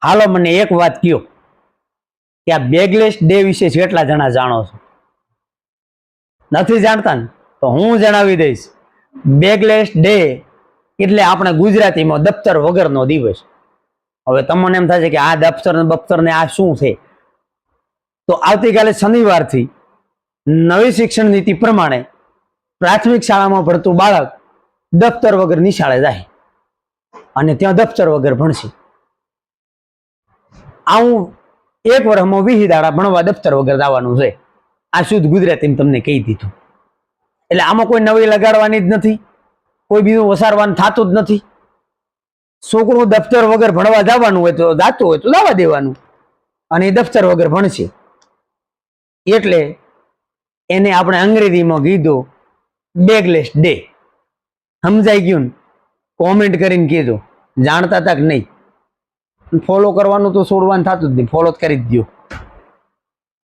હાલો મને એક વાત કયો કે આ બેગલેસ ડે વિશે કેટલા જણા જાણો છો? નથી જાણતા ને તો હું જણાવી દઈશ. બેગલેસ ડે એટલે આપણે ગુજરાતીમાં દફતર વગરનો દિવસ. હવે તમને એમ થાય છે કે આ દફતર ને આ શું છે? તો આવતીકાલે શનિવારથી નવી શિક્ષણ નીતિ પ્રમાણે પ્રાથમિક શાળામાં ભણતું બાળક દફતર વગર નિશાળે જાય અને ત્યાં દફતર વગર ભણશે. આવું એક વર્ષમાં 20 દાડા ભણવા દફતર વગર જવાનું છે. આ શુદ્ધ ગુજરાતીમાં તમને કહી દીધું. એટલે આમાં કોઈ નવી લગાડવાની જ નથી, કોઈ બીજું વસારવાનું થતું જ નથી. છોકરું દફતર વગર ભણવા જવાનું હોય તો જાતું હોય તો જવા દેવાનું, અને એ દફતર વગર ભણશે. એટલે એને આપણે અંગ્રેજીમાં કીધું બેગલેસ ડે. સમજાઈ ગયું ને? કોમેન્ટ કરીને કીધું જાણતા હતા કે નહીં. ફોલો કરવાનું તો છોડવાનું થતું જ નહીં, ફોલો જ કરી જ દો.